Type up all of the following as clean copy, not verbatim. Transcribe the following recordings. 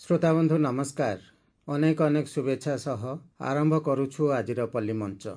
श्रोताबंधु नमस्कार। अनेक अनेक शुभेच्छा सह आरंभ करुछु आजिर पल्ली मंच।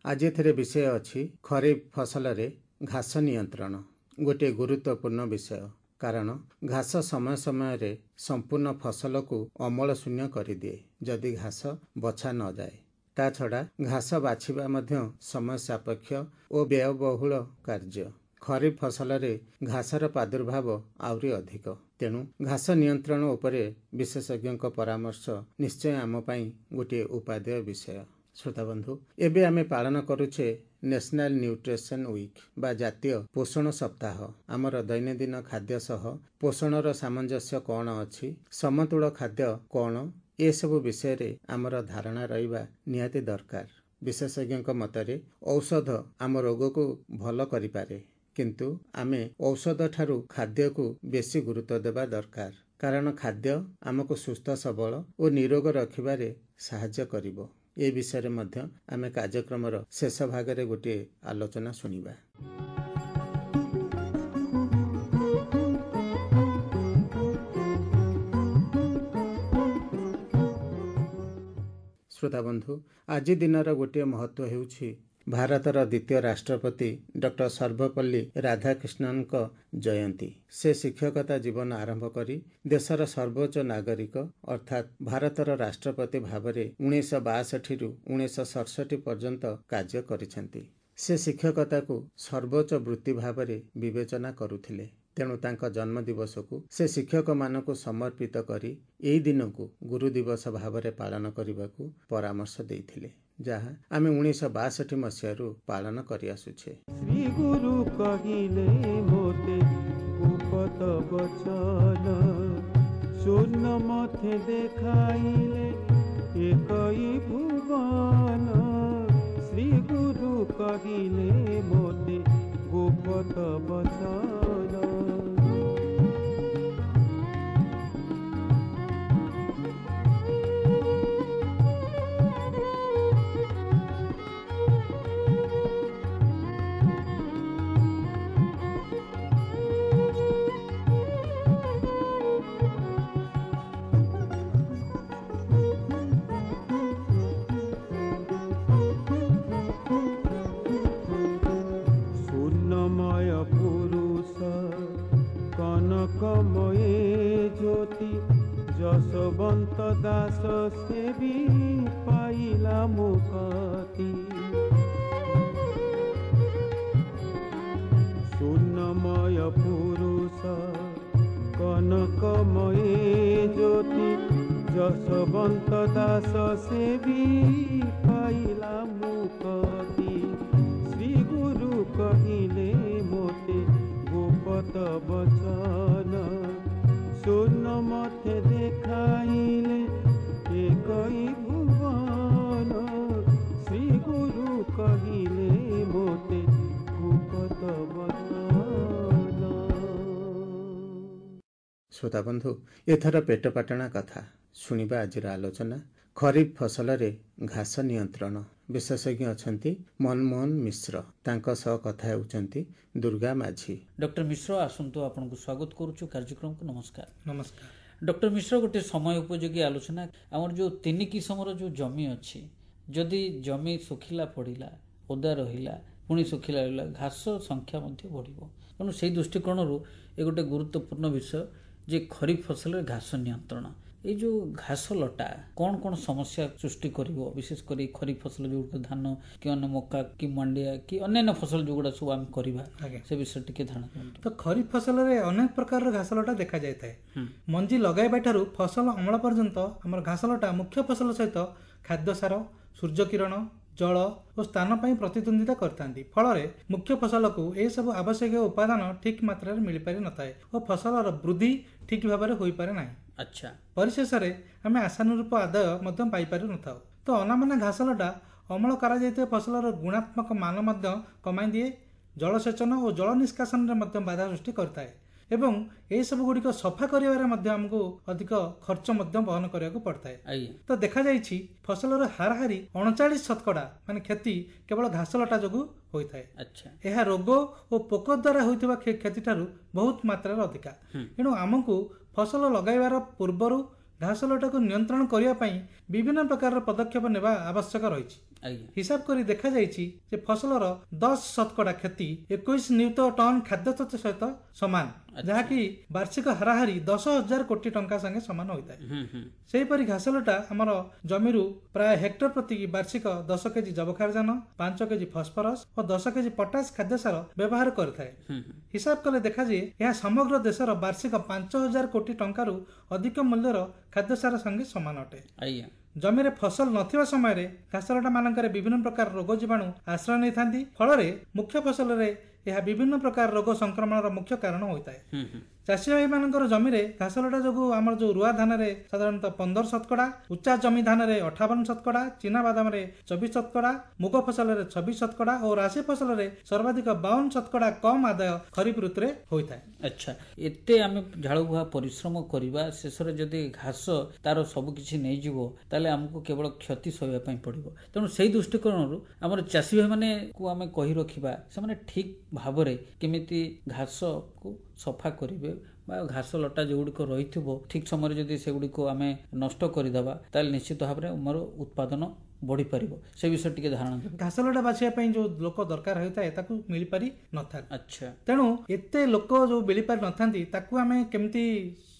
आज एथिरे विषय अछि खरीफ फसल रे घास नियंत्रण। गोटे गुरुत्वपूर्ण विषय, कारण घास समय समय रे संपूर्ण फसल को अमल शून्य करिदिए जदि घास बछा न जाए। ता छड़ा घास बाछिबा मध्य समय सापेक्ष और व्ययबहुल कार्य। खरीफ फसल रे घासर प्रादुर्भाव आउरी अधिक, तेणु घास नियंत्रण उपरे विशेषज्ञ परामर्श निश्चय आम पाई गोटे उपादेय विषय। श्रोता बंधु, एबे आमे पालन करुछे नेशनल न्यूट्रिशन वीक बा जातीय पोषण सप्ताह। आमर दैनंदिन खाद्य सह पोषणर सामंजस्य कौन अछि, समतुल खाद्य कौन, ए सब विषय रे आमर धारणा रहिबा निहाती दरकार। विशेषज्ञ मतरे औषध आम रोग को भल करिपारे, किंतु आमे औषध ठारू खाद्य को बेसी गुरुत्व देबा दरकार, कारण खाद्य आमको सुस्थ सबल और निरोग रखिबारे साहाय्य करिवो। ए विषय मध्य आमे कार्यक्रमर शेष भागरे गोटे आलोचना सुनिबा। श्रोता बंधु, आज दिनर गोटे महत्व हेउछि भारतर द्वितीय राष्ट्रपति डॉक्टर सर्वपल्ली राधाकृष्णन का जयंती। से शिक्षकता जीवन आरंभ करी देशर सर्वोच्च नागरिक अर्थात भारतर राष्ट्रपति भावरे 1962 रु 1967 पर्यंत कार्य करिसेंती। से शिक्षकता को सर्वोच्च वृत्ति भावरे विवेचना करुथिले, तेणु तांका जन्म दिवस को से शिक्षक मानक समर्पित करी एई दिन को गुरु दिवस भावरे पालन करने परामर्श देइथिले, जहा आमे 1962 मसीहारू पालन करि आसुछे। श्री गुरु कहिले मोते उपत बचन शून्य मथे देखाइले एकई भुवन। श्री गुरु कहिले मोते उपत बचन। कनकमये ज्योति जसवंत दास सेवी पाइला मुक्ति। शून्यमय पुरुष कनकमये ज्योति जसवंत दास सेवी पाइला मुक्ति। श्री गुरु कहिले मोते गोपत बचन शून्य मथे देखाइले एकई भुवन। श्री गुरु कहिले मोते गोपत बचन। श्रोता बंधु, एथर पेटपाटणा कथा सुनिबा आजिर आलोचना खरीफ फसल रे घास नियंत्रण। विशेषज्ञ अछंती मनमोहन मिश्र, तांका सह कथा हेउचंती दुर्गा माझी। डॉक्टर मिश्र आसंतु आपनको स्वागत करूछु कार्यक्रम को। नमस्कार। नमस्कार डॉक्टर मिश्र, गोटे समय उपयोगी आलोचना। आमर जो 3 किसमर जो जमी अछि, जदि जमी सुखिला पड़िला ओदा रहिला पुणी सुखिला रहिला घास संख्या मध्ये बढ़िबो, तेणु सेही दृष्टिकोणरू ए गोटे गुरुत्वपूर्ण विषय जे खरीफ फसल रे घास नियंत्रण। ये जो घास लटा कौन कौन समस्या सृष्टि करिवो, विशेष करी खरीफ फसल जो धान कि अन्य मक्का कि मंडिया कि अन्य फसल जो गुड़ा सब आम करिबा से विषय टिके धारणा। तो खरीफ फसल रे अनेक प्रकार घास लटा देखा जाय थाए। मंजी लगाइबा ठारू फसल अमल पर्यंत हमर घास लटा मुख्य फसल सहित खाद्य सार, सूर्य किरण, जल और स्थान पर प्रतिद्वंदिता करतांती। फल मुख्य फसल को ए सब आवश्यक उपादान ठीक मात्रा मिल पारि नथाए और फसलर वृद्धि ठीक भाव में होई पारे नाही। अच्छा, परिशेष आम आशानुरूप आदाय मध्य पाई पारि नथाउ। तो अनामना घास लटा अमल करा जायते फसलर गुणात्मक मान मध्य कमाई दिए, जलसेचन और जल निष्कासन रे मध्य बाधा सृष्टि करताए एवं ए सब गुड़िक सफा करिवारे मध्य हमको अधिक खर्च मध्य बहन करिया पड़ता है। तो देखा जाइछि फसलर हाराहारी 39% माने क्षति केवल घास लटा जोगु होता है। अच्छा, यह रोग और पोक द्वारा होइथिबा क्षति ठारू बहुत मात्रा अधिका। एणु आमको फसल लगाइबार पूर्वरु ଘାସ ଲଟାକୁ ନିୟନ୍ତ୍ରଣ କରିବା ପାଇଁ ବିଭିନ୍ନ ପ୍ରକାରର ପଦକ୍ଷେପ ନେବା ଆବଶ୍ୟକ ରହିଛି। ଆଜ୍ଞା ହିସାବ କରି ଦେଖାଯାଇଛି ଯେ ଫସଲର 10% କ୍ଷତି 21 ନିୟୁତ ଟନ ଖାଦ୍ୟଶସ୍ୟ ସହିତ ସମାନ, ଯାହାକି ବାର୍ଷିକ ହାରାହାରି 10,000 କୋଟି ଟଙ୍କା ସାଙ୍ଗେ ସମାନ ହୋଇଥାଏ। ସେହିପରି ଘାସଲଟା ଆମର ଜମିରୁ ପ୍ରାୟ ହେକ୍ଟର ପ୍ରତି ବାର୍ଷିକ 10 କେଜି ଯବକ୍ଷାରଜାନ, 5 କେଜି ଫସ୍ଫରସ ଓ 10 କେଜି ପଟାସ ଖାଦ୍ୟସାର ବ୍ୟବହାର କରିଥାଏ। ହିସାବ କଲେ ଦେଖାଯାଏ ଏହା ସମଗ୍ର ଦେଶର ବାର୍ଷିକ 5,000 କୋଟି ଟଙ୍କାରୁ ଅଧିକ ମୂଲ୍ୟର ଖାଦ୍ୟସାର ସଙ୍ଗେ ସମାନ ଅଟେ। ଆଜ୍ଞା ଜମିରେ ଫସଲ ନଥିବା ସମୟରେ ଘାସଲଟା ମାନଙ୍କରେ ବିଭିନ୍ନ ପ୍ରକାର ରୋଗ ଜୀବାଣୁ ଆଶ୍ରୟ ନେଇଥାନ୍ତି, ଫଳରେ ମୁଖ୍ୟ ଫସଲରେ ଏହା ବିଭିନ୍ନ ପ୍ରକାର ରୋଗ ସଂକ୍ରମଣର ମୁଖ୍ୟ କାରଣ ହୋଇଥାଏ। ଚାଷୀ ଭାଇ ମାନଙ୍କର ଜମିରେ ଘାସଲଟା ଯୋଗୁଁ ଆମର ଯୋଉ ରୁଆ ଧାନରେ ସାଧାରଣତଃ 15%, ଉଚ୍ଚା ଜମି ଧାନରେ 58%, ଚିନା ବାଦାମରେ 24%, ମୁଗ ଫସଲରେ 26% ଓ ରାଶି ଫସଲରେ ସର୍ବାଧିକ 52% କମ୍ ଆଦାୟ ଖରିଫ ଋତୁରେ ହୋଇଥାଏ। ଆଚ୍ଛା, ଏତେ ଆମେ ଝାଳବୁହା ପରିଶ୍ରମ କରିବା, ଶେଷରେ ଯଦି ଘାସ ତାର ସବୁ କିଛି ନେଇଯିବ ତାହେଲେ ଆମକୁ କେବଳ କ୍ଷତି ସହିବା ପାଇଁ ପଡ଼ିବ। ତେଣୁ ସେଇ ଦୃଷ୍ଟିକୋଣରୁ ଆମର ଚାଷୀ ଭାଇମାନଙ୍କୁ ଆମେ କହି ରଖିବା ସେମାନେ ଠିକ୍ ଭାବରେ କେମିତି ଘାସକୁ ସଫା କରିବେ ବା ଘାସ ଲଟା ଯେଉଁଗୁଡ଼ିକ ରହିଥିବ ଠିକ୍ ସମୟରେ ଯଦି ସେଗୁଡ଼ିକୁ ଆମେ ନଷ୍ଟ କରିଦେବା ତାହେଲେ ନିଶ୍ଚିତ ଭାବରେ ଆମର ଉତ୍ପାଦନ ବଢ଼ିପାରିବ। ସେ ବିଷୟରେ ଟିକେ ଧାରଣା ଦେବେ। ଘାସ ଲଟା ବାଛିବା ପାଇଁ ଯୋଉ ଲୋକ ଦରକାର ହୋଇଥାଏ ତାକୁ ମିଳିପାରି ନଥାଏ। ଆଚ୍ଛା, ତେଣୁ ଏତେ ଲୋକ ଯୋଉ ମିଳିପାରି ନଥାନ୍ତି ତାକୁ ଆମେ କେମିତି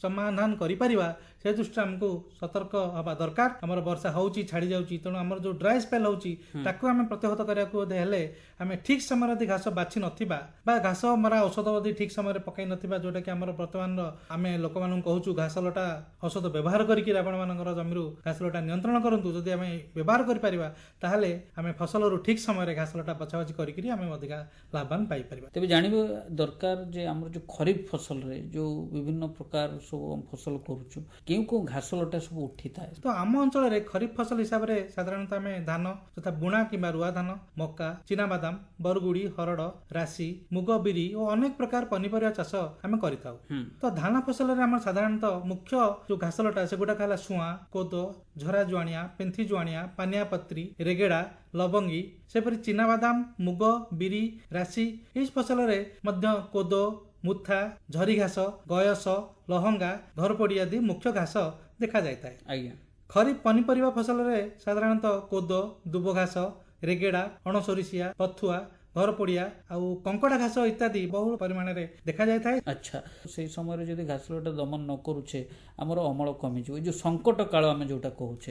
ସମାଧାନ କରିପାରିବା ସେ ଦୃଷ୍ଟିରେ ଆମକୁ ସତର୍କ ହେବା ଦରକାର। ଆମର ବର୍ଷା ହେଉଛି ଛାଡ଼ି ଯାଉଛି, ତେଣୁ ଆମର ଯୋଉ ଡ୍ରାଏ ସ୍ପେଲ୍ ହେଉଛି ତାକୁ ଆମେ ପ୍ରତିହତ କରିବାକୁ ହେଲେ ଆମେ ଠିକ୍ ସମୟରେ ଯଦି ଘାସ ବାଛି ନଥିବା ବା ଘାସ ମରା ଔଷଧ ଯଦି ଠିକ୍ ସମୟରେ ପକାଇ ନଥିବା, ଯୋଉଟାକି ଆମର ବର୍ତ୍ତମାନର ଆମେ ଲୋକମାନଙ୍କୁ କହୁଛୁ ଘାସ ଲଟା ଔଷଧ ବ୍ୟବହାର କରିକି ଆପଣମାନଙ୍କର ଜମିରୁ ଘାସ ଲଟା ନିୟନ୍ତ୍ରଣ କରନ୍ତୁ, ଯଦି ଆମେ ବ୍ୟବହାର କରିପାରିବା ତାହେଲେ ଆମେ ଫସଲରୁ ଠିକ୍ ସମୟରେ ଘାସ ଲଟା ବଛାବଛି କରିକି ଆମେ ଅଧିକା ଲାଭବାନ ପାଇପାରିବା। ତେବେ ଜାଣିବା ଦରକାର ଯେ ଆମର ଯୋଉ ଖରିଫ ଫସଲରେ ଯୋଉ ବିଭିନ୍ନ ପ୍ରକାର ସବୁ ଫସଲ କରୁଛୁ କେଉଁ କେଉଁ ଘାସ ଲଟା ସବୁ ଉଠିଥାଏ? ତ ଆମ ଅଞ୍ଚଳରେ ଖରିଫ ଫସଲ ହିସାବରେ ସାଧାରଣତଃ ଆମେ ଧାନ ତଥା ବୁଣା କିମ୍ବା ରୁଆ ଧାନ, ମକା, ଚିନାବାଦାମ, ବରଗୁଡି, ହରଡ଼, ରାଶି, ମୁଗ, ବିରି ଓ ଅନେକ ପ୍ରକାର ପନିପରିବା ଚାଷ ଆମେ କରିଥାଉ। ତ ଧାନ ଫସଲରେ ଆମର ସାଧାରଣତଃ ମୁଖ୍ୟ ଯୋଉ ଘାସ ଲଟା ସେଗୁଡାକ ହେଲା ଶୁଆଁ, କୋଦ, ଝରା ଜୁଆଣିଆ, ପେନ୍ଥି ଜୁଆଣିଆ, ପାନିଆ ପତ୍ରୀ, ରେଗେଡା, ଲବଙ୍ଗୀ। ସେପରି ଚିନାବାଦାମ, ମୁଗ, ବିରି, ରାଶି ଏହି ଫସଲରେ ମଧ୍ୟ କୋଦ, ମୁଥା, ଝରି ଘାସ, ଗୟସ, ଲହଙ୍ଗା, ଘରପୋଡି ଆଦି ମୁଖ୍ୟ ଘାସ ଦେଖାଯାଇଥାଏ। ଆଜ୍ଞା, ଖରିଫ ପନିପରିବା ଫସଲରେ ସାଧାରଣତଃ କୋଦ, ଦୁବ ଘାସ, ରେଗେଡା, ଅଣସୋରିଷିଆ, ପଥୁଆ, ଘରପୋଡିଆ ଆଉ କଙ୍କଡା ଘାସ ଇତ୍ୟାଦି ବହୁଳ ପରିମାଣରେ ଦେଖାଯାଇଥାଏ। ଆଚ୍ଛା, ସେଇ ସମୟରେ ଯଦି ଘାସ ଲଟା ଦମନ ନ କରୁଛେ ଆମର ଅମଳ କମିଯିବ। ଏ ଯୋଉ ସଙ୍କଟ କାଳ ଆମେ ଯୋଉଟା କହୁଛେ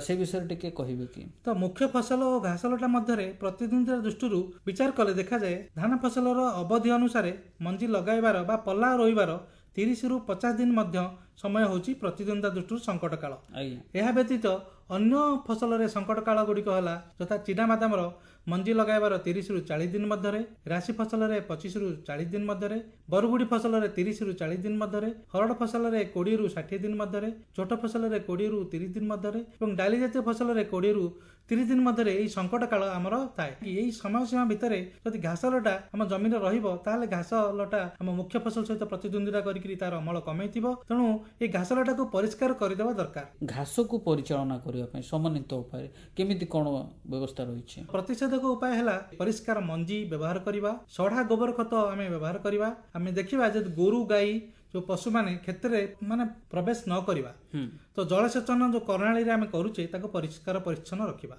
ସେ ବିଷୟରେ ଟିକେ କହିବେ କି? ତ ମୁଖ୍ୟ ଫସଲ ଓ ଘାସ ଲଟା ମଧ୍ୟରେ ପ୍ରତିଦ୍ୱନ୍ଦିତା ଦୃଷ୍ଟିରୁ ବିଚାର କଲେ ଦେଖାଯାଏ ଧାନ ଫସଲର ଅବଧି ଅନୁସାରେ ମଞ୍ଜି ଲଗାଇବାର ବା ପଲ୍ଲା ରୋଇବାର 30ରୁ 50 ଦିନ ମଧ୍ୟ ସମୟ ହେଉଛି ପ୍ରତିଦ୍ୱନ୍ଦିତା ଦୃଷ୍ଟିରୁ ସଙ୍କଟ କାଳ। ଏହା ବ୍ୟତୀତ ଅନ୍ୟ ଫସଲରେ ସଙ୍କଟ କାଳ ଗୁଡ଼ିକ ହେଲା ଯଥା ଚିନାବାଦାମର ମଞ୍ଜି ଲଗାଇବାର 30ରୁ 40 ଦିନ ମଧ୍ୟରେ, ରାଶି ଫସଲରେ 25ରୁ 40 ଦିନ ମଧ୍ୟରେ, ବରଗୁଡି ଫସଲରେ 30ରୁ 40 ଦିନ ମଧ୍ୟରେ, ହରଡ଼ ଫସଲରେ 20ରୁ 60 ଦିନ ମଧ୍ୟରେ, ଝୋଟ ଫସଲରେ 20ରୁ 30 ଦିନ ମଧ୍ୟରେ ଏବଂ ଡାଲି ଜାତୀୟ ଫସଲରେ 20ରୁ 30 ଦିନ ମଧ୍ୟରେ ଏହି ସଙ୍କଟ କାଳ ଆମର ଥାଏ। ଏହି ସମୟସୀମା ଭିତରେ ଯଦି ଘାସ ଲଟା ଆମ ଜମିରେ ରହିବ ତାହେଲେ ଘାସ ଲଟା ଆମ ମୁଖ୍ୟ ଫସଲ ସହିତ ପ୍ରତିଦ୍ୱନ୍ଦିତା କରିକି ତାର ଅମଳ କମେଇଥିବ। ତେଣୁ ଏହି ଘାସ ଲଟାକୁ ପରିଷ୍କାର କରିଦେବା ଦରକାର। ଘାସକୁ ପରିଚାଳନା କରିବା ପାଇଁ ସମନ୍ୱିତ ଉପାୟରେ କେମିତି କଣ ବ୍ୟବସ୍ଥା ରହିଛି? ପ୍ରତିଷେଧକ ଉପାୟ ହେଲା ପରିଷ୍କାର ମଞ୍ଜି ବ୍ୟବହାର କରିବା, ସଢା ଗୋବର ଖତ ଆମେ ବ୍ୟବହାର କରିବା। ଆମେ ଦେଖିବା ଯଦି ଗୋରୁ ଗାଈ ଯୋଉ ପଶୁମାନେ କ୍ଷେତ୍ରରେ ମାନେ ପ୍ରବେଶ ନ କରିବା, ତ ଜଳସେଚନ ଯୋଉ ପ୍ରଣାଳୀରେ ଆମେ କରୁଛେ ତାକୁ ପରିଷ୍କାର ପରିଚ୍ଛନ୍ନ ରଖିବା।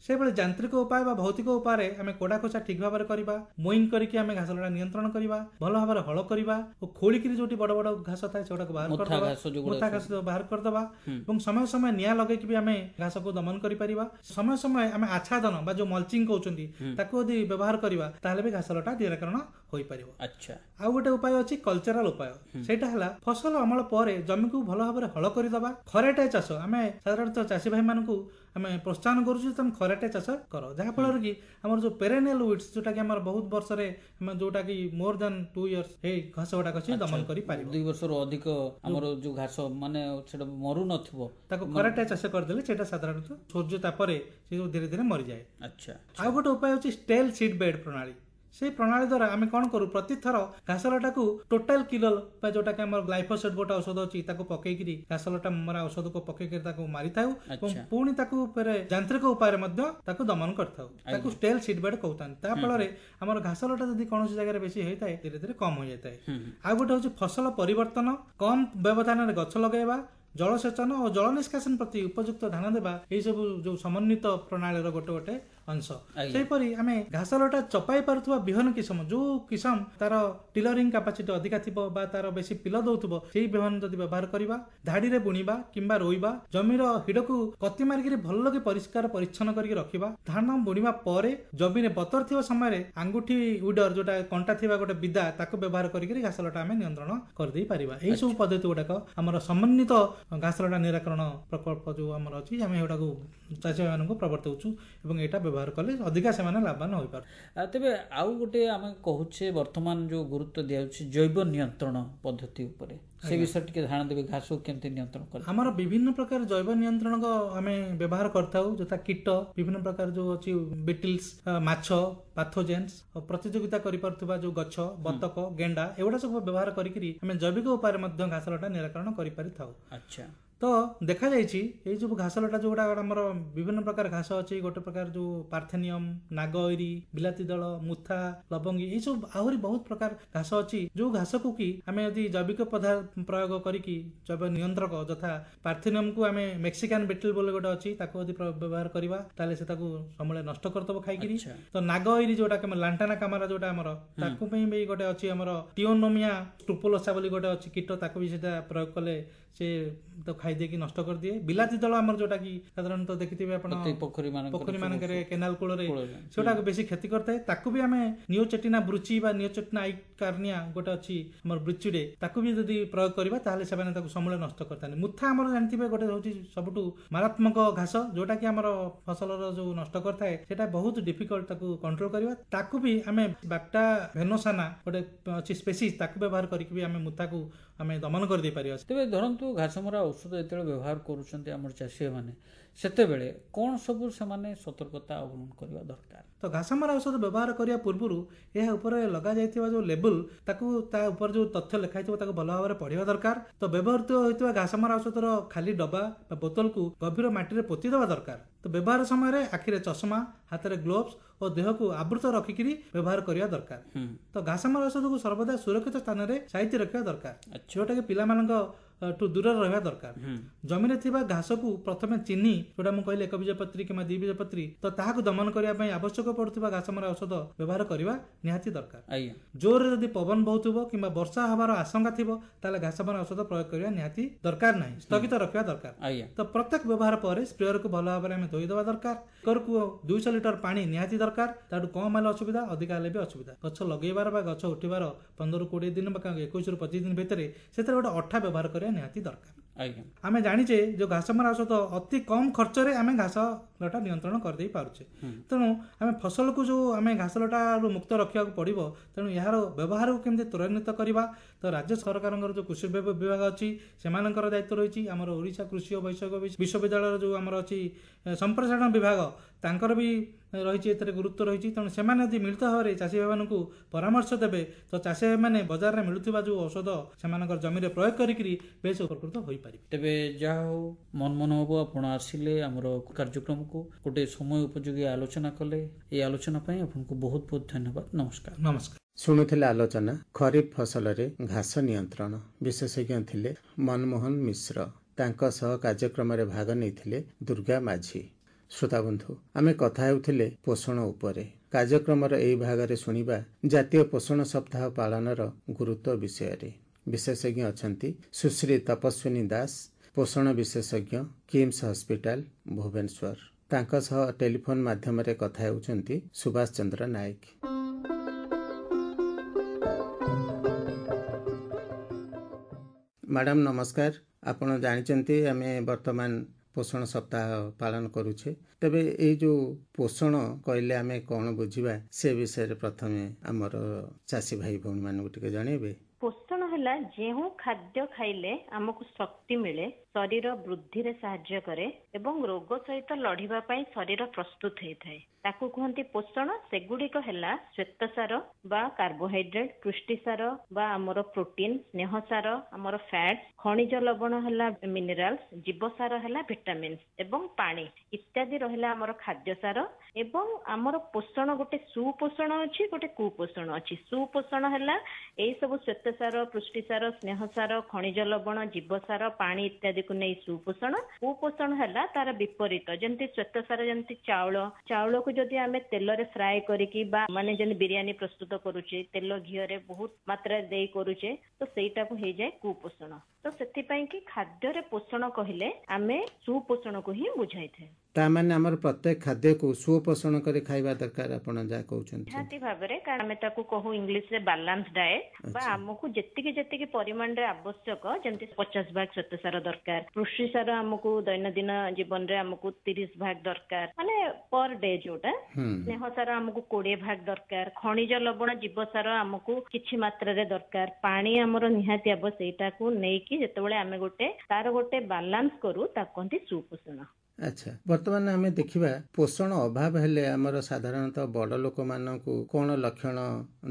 ସେଭଳି ଯାନ୍ତ୍ରିକ ଉପାୟ ବା ଭୌତିକ ଉପାୟରେ ଆମେ କୋଡା କୋଚା ଠିକ ଭାବରେ କରିବା, ମୋଇଂ କରିକି ଆମେ ଘାସ ଲଟା ନିୟନ୍ତ୍ରଣ କରିବା, ଭଲ ଭାବରେ ହଳ କରିବା ଓ ଖୋଳିକିରି ଯୋଉଠି ବଡ ବଡ ଘାସ ଥାଏ ସେଗୁଡାକୁ ବାହାର କରିଦେବା, ମୁଥା ଘାସ ବାହାର କରିଦେବା ଏବଂ ସମୟ ସମୟ ନିଆଁ ଲଗେଇକି ବି ଆମେ ଘାସକୁ ଦମନ କରିପାରିବା। ସମୟ ସମୟ ଆମେ ଆଚ୍ଛାଦନ ବା ଯୋଉ ମଲ୍ଚିଂ କହୁଛନ୍ତି ତାକୁ ଯଦି ବ୍ୟବହାର କରିବା ତାହେଲେ ବି ଘାସ ଲଟା ନିରାକରଣ ହୋଇପାରିବ। ଆଚ୍ଛା, ଆଉ ଗୋଟେ ଉପାୟ ଅଛି କଲଚରାଲ ଉପାୟ। ସେଇଟା ହେଲା ଫସଲ ଅମଳ ପରେ ଜମିକୁ ଭଲ ଭାବରେ ହଳ କରିଦେବା। ଖରାଟିଆ ଚାଷ ଆମେ ସାଧାରଣତଃ ଚାଷୀ ଭାଇ ମାନଙ୍କୁ ଆମେ ପ୍ରୋତ୍ସାହନ କରୁଛୁ ତମେ ଖରାଟିଆ ଚାଷ କର, ଯାହା ଫଳରେ କି ଆମର ଯୋଉ ପେରେନିଆଲ ୱିଡ୍ସ ଯୋଉଟା କି ଆମର ବହୁତ ବର୍ଷରେ ଆମେ ଯୋଉଟା କି ମୋର ଦାନ 2 ଇୟର୍ସ ଏଇ ଘାସ ଗୁଡାକ ଅଛି ଦମନ କରିପାରିବ। 2 ବର୍ଷରୁ ଅଧିକ ଆମର ଯୋଉ ଘାସ ମାନେ ସେଟା ମରୁ ନଥିବ ତାକୁ ଖରାଟିଆ ଚାଷ କରିଦେଲେ ସେଇଟା ସାଧାରଣତଃ ସୂର୍ଯ୍ୟ ତାପରେ ସେ ଧୀରେ ଧୀରେ ମରିଯାଏ। ଆଚ୍ଛା, ଆଉ ଗୋଟେ ଉପାୟ ଅଛି ଷ୍ଟେଲ ସିଡ୍ ବେଡ୍ ପ୍ରଣାଳୀ। ସେଇ ପ୍ରଣାଳୀ ଦ୍ୱାରା ଆମେ କଣ କରୁ, ପ୍ରତିଥର ଘାସ ଲଟାକୁ ଟୋଟାଲ କିଲର ବା ଯୋଉଟାକି ଆମର ଗ୍ଲାଇଫୋସେଟ୍ ଗୋଟେ ଔଷଧ ଅଛି ତାକୁ ପକେଇକିରି ଘାସ ଲଟା ମରା ଔଷଧକୁ ପକେଇକିରି ତାକୁ ମାରିଥାଉ ଏବଂ ପୁଣି ତାକୁ ଉପରେ ଯାନ୍ତ୍ରିକ ଉପାୟରେ ମଧ୍ୟ ତାକୁ ଦମନ କରିଥାଉ। ତାକୁ ଷ୍ଟେଲ ସିଡ୍ ବେଡ୍ କହୁଥାନ୍ତି। ତା ଫଳରେ ଆମର ଘାସ ଲଟା ଯଦି କୌଣସି ଜାଗାରେ ବେଶୀ ହେଇଥାଏ ଧୀରେ ଧୀରେ କମ ହୋଇଯାଇଥାଏ। ଆଉ ଗୋଟେ ହଉଛି ଫସଲ ପରିବର୍ତ୍ତନ, କମ ବ୍ୟବଧାନରେ ଗଛ ଲଗାଇବା, ଜଳସେଚନ ଓ ଜଳ ନିଷ୍କାସନ ପ୍ରତି ଉପଯୁକ୍ତ ଧ୍ୟାନ ଦେବା ଏଇ ସବୁ ଯୋଉ ସମନ୍ୱିତ ପ୍ରଣାଳୀର ଗୋଟେ ଗୋଟେ ଅଂଶ। ଆଜ୍ଞା। ସେହିପରି ଆମେ ଘାସ ଲଟା ଚପାଇ ପାରୁଥିବା ବିହନ କିସମ, ଯୋଉ କିସମ ତାର ଟିଲରିଂ କାପାସିଟି ଅଧିକା ଥିବ ବା ତାର ବେଶୀ ପିଲ ଦଉଥିବ, ସେଇ ବିହନ ଯଦି ବ୍ୟବହାର କରିବା, ଧାଡିରେ ବୁଣିବା କିମ୍ବା ରୋଇବା, ଜମିର ହିଡକୁ କତି ମାରିକିରି ଭଲକି ପରିଷ୍କାର ପରିଚ୍ଛନ୍ନ କରିକି ରଖିବା, ଧାନ ବୁଣିବା ପରେ ଜମିରେ ବତର ଥିବା ସମୟରେ ଆଙ୍ଗୁଠି ଉଇଡର ଯୋଉଟା କଣ୍ଟା ଥିବା ଗୋଟେ ବିଦା ତାକୁ ବ୍ୟବହାର କରିକି ଘାସ ଲଟା ଆମେ ନିୟନ୍ତ୍ରଣ କରିଦେଇ ପାରିବା। ଏଇ ସବୁ ପଦ୍ଧତି ଗୁଡାକ ଆମର ସମନ୍ୱିତ ଘାସ ଲଟା ନିରାକରଣ ପ୍ରକଳ୍ପ ଯୋଉ ଆମର ଅଛି, ଆମେ ଏଗୁଡାକୁ ଚାଷୀ ମାନଙ୍କୁ ପ୍ରବର୍ତ୍ତଉଛୁ ଏବଂ ଏଇଟା ବ୍ୟବହାର କଲେ ଅଧିକା ସେମାନେ ଲାଭବାନ ହୋଇପାରୁ। ତେବେ ଆଉ ଗୋଟେ ଆମେ କହୁଛେ ବର୍ତ୍ତମାନ ଯୋଉ ଗୁରୁତ୍ୱ ଦିଆଯାଉଛି ଜୈବ ନିୟନ୍ତ୍ରଣ ପଦ୍ଧତି ଉପରେ, ସେ ବିଷୟରେ ଟିକେ ଧ୍ୟାନ ଦେବେ, ଘାସକୁ କେମିତି ନିୟନ୍ତ୍ରଣ କରେ। ଆମର ବିଭିନ୍ନ ପ୍ରକାର ଜୈବ ନିୟନ୍ତ୍ରଣକ ଆମେ ବ୍ୟବହାର କରିଥାଉ, ଯଥା କୀଟ, ବିଭିନ୍ନ ପ୍ରକାର ଯୋଉ ଅଛି ବିଟିଲ୍ସ, ମାଛ, ପାଥୋଜେନ୍ସ, ପ୍ରତିଯୋଗିତା କରିପାରୁଥିବା ଯୋଉ ଗଛ, ବତକ, ଗେଣ୍ଡା, ଏଗୁଡା ସବୁ ବ୍ୟବହାର କରିକିରି ଆମେ ଜୈବିକ ଉପାୟରେ ମଧ୍ୟ ଘାସ ଲଟା ନିରାକରଣ କରିପାରିଥାଉ। ଆଚ୍ଛା। ତ ଦେଖାଯାଇଛି ଏଇ ସବୁ ଘାସ ଲଟା ଯୋଉଗୁଡା ଆମର ବିଭିନ୍ନ ପ୍ରକାର ଘାସ ଅଛି, ଗୋଟେ ପ୍ରକାର ଯୋଉ ପାର୍ଥେନିୟମ, ନାଗଇରି, ବିଲାତି ଦଳ, ମୁଥା, ଲବଙ୍ଗୀ, ଏଇ ସବୁ ଆହୁରି ବହୁତ ପ୍ରକାର ଘାସ ଅଛି, ଯୋଉ ଘାସକୁ କି ଆମେ ଯଦି ଜୈବିକ ପ୍ରୟୋଗ କରିକି ଜୈବ ନିୟନ୍ତ୍ରକ ଯଥା ପାର୍ଥେନିୟମକୁ ଆମେ ମେକ୍ସିକାନ ବିଟିଲ ବୋଲି ଗୋଟେ ଅଛି, ତାକୁ ଯଦି ବ୍ୟବହାର କରିବା ତାହେଲେ ସେ ତାକୁ ସମୂଳେ ନଷ୍ଟ କରିଦେବ ଖାଇକିରି। ତ ନାଗଇରି ଯୋଉଟା ଲାଣ୍ଟାନା କାମାରା ଯୋଉଟା ଆମର, ତାକୁ ପାଇଁ ବି ଗୋଟେ ଅଛି ଆମର ଟିଓନୋମିଆ ଷ୍ଟୁପୋଲୋସା ବୋଲି ଗୋଟେ ଅଛି କୀଟ, ତାକୁ ବି ସେଟା ପ୍ରୟୋଗ କଲେ ସେ ତ ଖାଇଦେଇକି ନଷ୍ଟ କରିଦିଏ। ବିଲାତି ଦଳ ଆମର ଯୋଉଟା କି ସାଧାରଣତଃ ଦେଖିଥିବେ ଆପଣ ପୋଖରୀ ମାନଙ୍କରେ, କେନାଲ କୂଳରେ, ସେଗୁଡାକ ବେଶୀ କ୍ଷତି କରିଥାଏ। ତାକୁ ବି ଆମେ ନିଓଚେଟିନା ବ୍ରୁଚି ବା ନିଓଚେଟିନା ଆଇକାର୍ନିଆ ଗୋଟେ ଅଛି ଆମର ବ୍ରୁଚିଡେ, ତାକୁ ବି ଯଦି ପ୍ରୟୋଗ କରିବା ତାହେଲେ ସେମାନେ ତାକୁ ସମୂଳେ ନଷ୍ଟ କରିଥାନ୍ତି। ମୁଥା ଆମର ଜାଣିଥିବେ ଗୋଟେ ହଉଛି ସବୁଠୁ ମାରାତ୍ମକ ଘାସ, ଯୋଉଟା କି ଆମର ଫସଲର ଯୋଉ ନଷ୍ଟ କରିଥାଏ, ସେଟା ବହୁତ ଡିଫିକଲ୍ଟ ତାକୁ କଣ୍ଟ୍ରୋଲ କରିବା। ତାକୁ ବି ଆମେ ବାକ୍ଟା ଭେନୋସାନା ଗୋଟେ ଅଛି ସ୍ପେସିସ୍, ତାକୁ ବ୍ୟବହାର କରିକି ବି ଆମେ ମୁଥାକୁ ଆମେ ଦମନ କରିଦେଇ ପାରିବା। ତେବେ ଧରନ୍ତୁ ଘାସମରା ଔଷଧ ଯେତେବେଳେ ବ୍ୟବହାର କରୁଛନ୍ତି ଆମର ଚାଷୀମାନେ, ସେତେବେଳେ କଣ ସବୁ ସେମାନେ ସତର୍କତା ଅବଲମ୍ବନ କରିବା ଦରକାର? ତ ଘାସମରା ଔଷଧ ବ୍ୟବହାର କରିବା ପୂର୍ବରୁ ଏହା ଉପରେ ଲଗାଯାଇଥିବା ଯୋଉ ଲେବୁଲ, ତାକୁ ତା ଉପରେ ଯୋଉ ତଥ୍ୟ ଲେଖା ହେଇଥିବ ତାକୁ ଭଲ ଭାବରେ ପଢିବା ଦରକାର। ତ ବ୍ୟବହୃତ ହୋଇଥିବା ଘାସମରା ଔଷଧର ଖାଲି ଡବା ବା ବୋତଲକୁ ଗଭୀର ମାଟିରେ ପୋତି ଦେବା ଦରକାର। ତ ବ୍ୟବହାର ସମୟରେ ଆଖିରେ ଚଷମା, ହାତରେ ଗ୍ଲୋଭ୍ସ ଓ ଦେହକୁ ଆବୃତ ରଖିକିରି ବ୍ୟବହାର କରିବା ଦରକାର। ତ ଘାସମରା ଔଷଧକୁ ସର୍ବଦା ସୁରକ୍ଷିତ ସ୍ଥାନରେ ସାଇତି ରଖିବା ଦରକାର, ଯୋଉଟା କି ପିଲାମାନଙ୍କ ଠୁ ଦୂରରେ ରହିବା ଦରକାର। ଜମିରେ ଥିବା ଘାସକୁ ପ୍ରଥମେ ଚିହ୍ନି, ଯୋଉଟା ମୁଁ କହିଲି 1 ବୀଜପତ୍ରୀ କିମ୍ବା 2 ବୀଜପତ୍ରୀ, ତ ତାହାକୁ ଦମନ କରିବା ପାଇଁ ଆବଶ୍ୟକ ପଡୁଥିବା ଘାସମରା ଔଷଧ ବ୍ୟବହାର କରିବା ନିହାତି ଦରକାର। ଜୋରରେ ଯଦି ପବନ ବହୁଥିବ କିମ୍ବା ବର୍ଷା ହେବାର ଆଶଙ୍କା ଥିବ, ତାହେଲେ ଘାସମରା ଔଷଧ ପ୍ରୟୋଗ କରିବା ନିହାତି ଦରକାର ନାହିଁ, ସ୍ଥଗିତ ରଖିବା ଦରକାର। ତ ପ୍ରତ୍ୟେକ ବ୍ୟବହାର ପରେ ସ୍ପ୍ରେୟରକୁ ଭଲ ଭାବରେ ଆମେ ଧୋଇଦେବା ଦରକାର। ଏକରକୁ 200 ଲିଟର ପାଣି ନିହାତି ଦରକାର, ତାଠୁ କମ ହେଲେ ଅସୁବିଧା, ଅଧିକା ହେଲେ ବି ଅସୁବିଧା। ଗଛ ଲଗେଇବାର ବା ଗଛ ଉଠିବାର 15-20 ଦିନ ବା 21-25 ଦିନ ଭିତରେ ସେଥିରେ ଗୋଟେ ଅଠା ବ୍ୟବହାର କରିବା ନିହାତି ଦରକାର। ଆମେ ଜାଣିଛେ ଯୋଉ ଘାସମରା ଔଷଧ ଅତି କମ ଖର୍ଚ୍ଚରେ ଆମେ ଘାସ ଲଟା ନିୟନ୍ତ୍ରଣ କରିଦେଇ ପାରୁଛେ। ତେଣୁ ଆମେ ଫସଲକୁ ଯୋଉ ଆମେ ଘାସ ଲଟାରୁ ମୁକ୍ତ ରଖିବାକୁ ପଡିବ, ତେଣୁ ଏହାର ବ୍ୟବହାରକୁ କେମିତି ତ୍ୱରାନ୍ୱିତ କରିବା, ତ ରାଜ୍ୟ ସରକାରଙ୍କର ଯୋଉ କୃଷି ବିଭାଗ ଅଛି ସେମାନଙ୍କର ଦାୟିତ୍ୱ ରହିଛି। ଆମର ଓଡ଼ିଶା କୃଷି ଓ ବୈଷୟିକ ବିଶ୍ୱବିଦ୍ୟାଳୟର ଯୋଉ ଆମର ଅଛି ସମ୍ପ୍ରସାରଣ ବିଭାଗ, ତାଙ୍କର ବି ରହିଛି ଏଥିରେ ଗୁରୁତ୍ୱ ରହିଛି। ତେଣୁ ସେମାନେ ଯଦି ମିଳିତ ଭାବରେ ଚାଷୀ ଭାଇମାନଙ୍କୁ ପରାମର୍ଶ ଦେବେ, ତ ଚାଷୀ ଭାଇମାନେ ବଜାରରେ ମିଳୁଥିବା ଯୋଉ ଔଷଧ ସେମାନଙ୍କର ଜମିରେ ପ୍ରୟୋଗ କରିକିରି ବେଶ ଉପକୃତ ହୋଇପାରିବେ। ତେବେ ଯାହା ହଉ, ମନ ହବ ଆପଣ ଆସିଲେ ଆମର କାର୍ଯ୍ୟକ୍ରମକୁ, ଗୋଟେ ସମୟ ଉପଯୋଗୀ ଆଲୋଚନା କଲେ। এই ଆଲୋଚନା ପାଇଁ ଆପଣଙ୍କୁ ବହୁତ ବହୁତ ଧନ୍ୟବାଦ। ନମସ୍କାର। ନମସ୍କାର। ଶୁଣୁଥିଲେ ଆଲୋଚନା ଖରିଫ ଫସଲରେ ଘାସ ନିୟନ୍ତ୍ରଣ। ବିଶେଷଜ୍ଞ ଥିଲେ ମନମୋହନ ମିଶ୍ର। ତାଙ୍କ ସହ କାର୍ଯ୍ୟକ୍ରମରେ ଭାଗ ନେଇଥିଲେ ଦୁର୍ଗା ମାଝୀ। ଶ୍ରୋତାବନ୍ଧୁ, ଆମେ କଥା ହେଉଥିଲେ ପୋଷଣ ଉପରେ। କାର୍ଯ୍ୟକ୍ରମର ଏହି ଭାଗରେ ଶୁଣିବା ଜାତୀୟ ପୋଷଣ ସପ୍ତାହ ପାଳନର ଗୁରୁତ୍ୱ ବିଷୟରେ। ବିଶେଷଜ୍ଞ ଅଛନ୍ତି ସୁଶ୍ରୀ ତପସ୍ୱିନୀ ଦାସ, ପୋଷଣ ବିଶେଷଜ୍ଞ, କିମ୍ସ ହସ୍ପିଟାଲ ଭୁବନେଶ୍ୱର। ତାଙ୍କ ସହ ଟେଲିଫୋନ ମାଧ୍ୟମରେ କଥା ହେଉଛନ୍ତି ସୁଭାଷ ଚନ୍ଦ୍ର ନାୟକ। ମ୍ୟାଡ଼ାମ ନମସ୍କାର। ଆପଣ ଜାଣିଛନ୍ତି ଆମେ ବର୍ତ୍ତମାନ ପୋଷଣ ସପ୍ତାହ ପାଳନ କରୁଛେ। ତେବେ ଏଇ ଯୋଉ ପୋଷଣ କହିଲେ ଆମେ କଣ ବୁଝିବା, ସେ ବିଷୟରେ ପ୍ରଥମେ ଆମର ଚାଷୀ ଭାଇ ଭଉଣୀ ମାନଙ୍କୁ ଟିକେ ଜଣେଇବେ। ପୋଷଣ ହେଲା ଯେଉଁ ଖାଦ୍ୟ ଖାଇଲେ ଆମକୁ ଶକ୍ତି ମିଳେ, ଶରୀର ବୃଦ୍ଧିରେ ସାହାଯ୍ୟ କରେ ଏବଂ ରୋଗ ସହିତ ଲଢିବା ପାଇଁ ଶରୀର ପ୍ରସ୍ତୁତ ହେଇଥାଏ, ତାକୁ କୁହନ୍ତି ପୋଷଣ। ସେଗୁଡିକ ହେଲା ଶ୍ୱେତସାର ବା କାର୍ବୋହାଇଡ୍ରେଟ, ପୁଷ୍ଟିସାର ବା ଆମର ପ୍ରୋଟିନ, ସ୍ନେହସାର ଆମର ଫ୍ୟାଟ୍ସ, ଖଣିଜ ଲବଣ ହେଲା ମିନେରାଲ୍ସ, ଜୀବସାର ହେଲା ଭିଟାମିନ୍ସ ଏବଂ ପାଣି ଇତ୍ୟାଦି ରହିଲା ଆମର ଖାଦ୍ୟସାର। ଏବଂ ଆମର ପୋଷଣ ଗୋଟେ ସୁପୋଷଣ ଅଛି, ଗୋଟେ କୁପୋଷଣ ଅଛି। ସୁପୋଷଣ ହେଲା ଏଇ ସବୁ ଶ୍ୱେତସାର, ପୁଷ୍ଟିସାର, ସ୍ନେହସାର, ଖଣିଜ ଲବଣ, ଜୀବସାର, ପାଣି ଇତ୍ୟାଦି ଇତ୍ୟାଦିକୁ ନେଇ ସୁପୋଷଣ। କୁପୋଷଣ ହେଲା ତାର ବିପରୀତ, ଯେମିତି ଶ୍ୱେତସାର, ଯେମିତି ଚାଉଳକୁ ଯଦି ଆମେ ତେଲରେ ଫ୍ରାଏ କରିକି ବା ମାନେ ଯେମିତି ବିରିୟାନୀ ପ୍ରସ୍ତୁତ କରୁଛେ ତେଲ ଘିଅରେ ବହୁତ ମାତ୍ରାରେ ଦେଇ କରୁଛେ, ତ ସେଇଟାକୁ ହେଇଯାଏ କୁପୋଷଣ। ତ ସେଥିପାଇଁ କି ଖାଦ୍ୟରେ ପୋଷଣ କହିଲେ ଆମେ ସୁପୋଷଣକୁ ହିଁ ବୁଝାଇଥାଏ। ତା ମାନେ ଆମର ପ୍ରତ୍ୟେକ ଖାଦ୍ୟକୁ ସୁପୋଷଣ କରି ଖାଇବା ଦରକାର, ଆପଣ ଯାହା କହୁଛନ୍ତି। ନିହାତି ଭାବରେ, କାରଣ ଆମେ ତାକୁ କହୁ ଇଂଲିଶରେ ବାଲାନ୍ସ ଡାଏଟ, ବା ଆମକୁ ଯେତିକି ପରିମାଣରେ ଆବଶ୍ୟକ, ଯେମିତି 50 ଭାଗ ଶ୍ୱେତସାର ଦରକାର, ପୁଷ୍ଟି ସାର ଆମକୁ ଦୈନନ୍ଦିନ ଜୀବନରେ ଆମକୁ 30 ଭାଗ ଦରକାର, ମାନେ ପର ଡେ ଯୋଉଟା, ସ୍ନେହ ସାର ଆମକୁ 20 ଭାଗ ଦରକାର, ଖଣିଜ ଲବଣ ଜୀବସାର ଆମକୁ କିଛି ମାତ୍ରାରେ ଦରକାର, ପାଣି ଆମର ନିହାତି ଆବଶ୍ୟକ। ସେଇଟାକୁ ନେଇକି ଯେତେବେଳେ ଆମେ ତାର ଗୋଟେ ବାଲାନ୍ସ କରୁ, ତାକୁ କହନ୍ତି ସୁପୋଷଣ। ଆଚ୍ଛା, ବର୍ତ୍ତମାନ ଆମେ ଦେଖିବା ପୋଷଣ ଅଭାବ ହେଲେ ଆମର ସାଧାରଣତଃ ବଡ଼ ଲୋକମାନଙ୍କୁ କ'ଣ ଲକ୍ଷଣ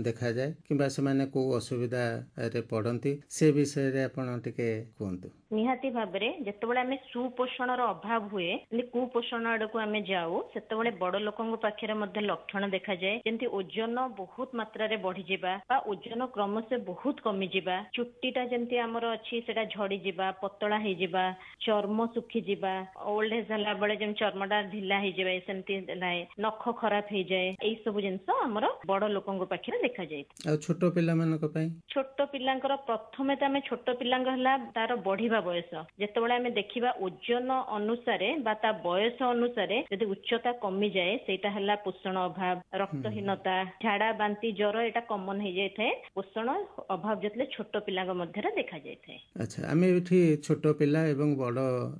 ଦେଖାଯାଏ କିମ୍ବା ସେମାନେ କୋଉ ଅସୁବିଧାରେ ପଡ଼ନ୍ତି, ସେ ବିଷୟରେ ଆପଣ ଟିକେ କୁହନ୍ତୁ। ନିହାତି ଭାବରେ, ଯେତେବେଳେ ଆମେ ସୁପୋଷଣର ଅଭାବ ହୁଏ, କୁପୋଷଣ ଆଡକୁ ଆମେ ଯାଉ, ସେତେବେଳେ ବଡ ଲୋକଙ୍କ ପାଖରେ ମଧ୍ୟ ଲକ୍ଷଣ ଦେଖାଯାଏ। ଯେମିତି ଓଜନ ବହୁତ ମାତ୍ରାରେ ବଢିଯିବା ବା ଓଜନ କ୍ରମଶଃ ବହୁତ କମିଯିବା, ଚୁଟିଟା ଯେମିତି ଆମର ଅଛି ସେଟା ଝଡିଯିବା, ପତଳା ହେଇଯିବା, ଚର୍ମ ଶୁଖିଯିବା, ଓଲ୍ଡ ଏଜ ହେଲା ବେଳେ ଯେମିତି ଚର୍ମଟା ଢିଲା ହେଇଯାଏ ସେମିତି ନାହିଁ, ନଖ ଖରାପ ହେଇଯାଏ, ଏଇ ସବୁ ଜିନିଷ ଆମର ବଡ ଲୋକଙ୍କ ପାଖରେ ଦେଖାଯାଏ। ଆଉ ଛୋଟ ପିଲାମାନଙ୍କ ପାଇଁ? ଛୋଟ ପିଲାଙ୍କର ପ୍ରଥମେ ତ ଆମେ ଛୋଟ ପିଲାଙ୍କ ହେଲା ତାର ବଢିବା ବୟସ, ଯେତେବେଳେ ଆମେ ଦେଖିବା ଓଜନ ଅନୁସାରେ ବା ତା ବୟସ ଅନୁସାରେ ଯଦି ଉଚ୍ଚତା କମିଯାଏ, ସେଇଟା ହେଲା ପୋଷଣ ଅଭାବ, ରକ୍ତହୀନତା, ଝାଡା ବାନ୍ତି ଜ୍ୱର, ଏଇଟା କମନ ହେଇଯାଇଥାଏ। ପୋଷଣ ଅଭାବ ଯେତେବେଳେ ଛୋଟ ପିଲାଙ୍କ ମଧ୍ୟରେ ଦେଖାଯାଇଥାଏ। ଆଚ୍ଛା, ଆମେ ଏଠି ଛୋଟ ପିଲା ଏବଂ ବଡ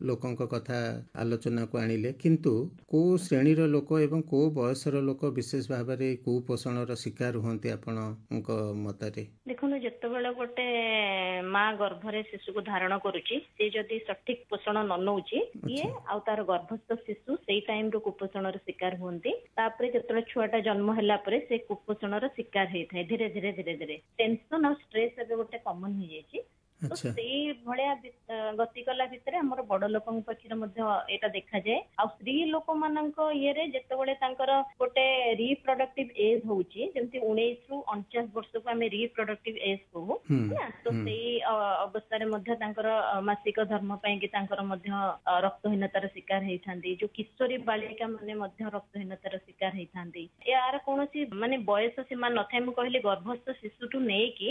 ଲୋକଙ୍କ କଥା ଆଲୋଚନାକୁ ଆଣିଲେ, କିନ୍ତୁ କୋଉ ଶ୍ରେଣୀର ଲୋକ ଏବଂ କୋଉ ବୟସର ଲୋକ ବିଶେଷ ଭାବରେ କୁପୋଷଣର ଶିକାର ହୁଅନ୍ତି ଆପଣଙ୍କ ମତରେ? ଦେଖନ୍ତୁ, ଯେତେବେଳେ ଗୋଟେ ମା ଗର୍ଭରେ ଶିଶୁକୁ ଧାରଣ କରୁଛି, ସେ ଯଦି ସଠିକ ପୋଷଣ ନ ନଉଛି, ଇଏ ଆଉ ତାର ଗର୍ଭସ୍ଥ ଶିଶୁ ସେଇ ଟାଇମରୁ କୁପୋଷଣର ଶିକାର ହୁଅନ୍ତି। ତାପରେ ଯେତେବେଳେ ଛୁଆଟା ଜନ୍ମ ହେଲା ପରେ ସେ କୁପୋଷଣର ଶିକାର ହେଇଥାଏ ଧୀରେ ଧୀରେ ଧୀରେ ଧୀରେ। ଟେନସନ ଆଉ ଷ୍ଟ୍ରେସ ଏବେ ଗୋଟେ କମନ ହେଇଯାଇଛି। ତ ସେଇ ଭଳିଆ ଗତି କଲା ଭିତରେ ଆମର ବଡ ଲୋକଙ୍କ ପାଖରେ ମଧ୍ୟ ଏଇଟା ଦେଖାଯାଏ। ଆଉ ସ୍ତ୍ରୀ ଲୋକମାନଙ୍କ ଇଏରେ ଯେତେବେଳେ ତାଙ୍କର ଗୋଟେ ରିପ୍ରଡକ୍ଟିଭ ଏଜ ହଉଛି, ଯେମିତି 19 ରୁ 49 ବର୍ଷକୁ ଆମେ ରିପ୍ରଡକ୍ଟିଭ ଏଜ କହୁ ନା, ତ ସେଇ ଅବସ୍ଥାରେ ମଧ୍ୟ ତାଙ୍କର ମାସିକ ଧର୍ମ ପାଇଁକି ତାଙ୍କର ମଧ୍ୟ ରକ୍ତହୀନତାର ଶିକାର ହେଇଥାନ୍ତି। ଯୋଉ କିଶୋରୀ ବାଳିକା ମାନେ ମଧ୍ୟ ରକ୍ତହୀନତାର ଶିକାର ହେଇଥାନ୍ତି। ଏହାର କୌଣସି ମାନେ ବୟସ ସୀମା ନଥାଏ। ମୁଁ କହିଲି ଗର୍ଭସ୍ଥ ଶିଶୁଠୁ ନେଇକି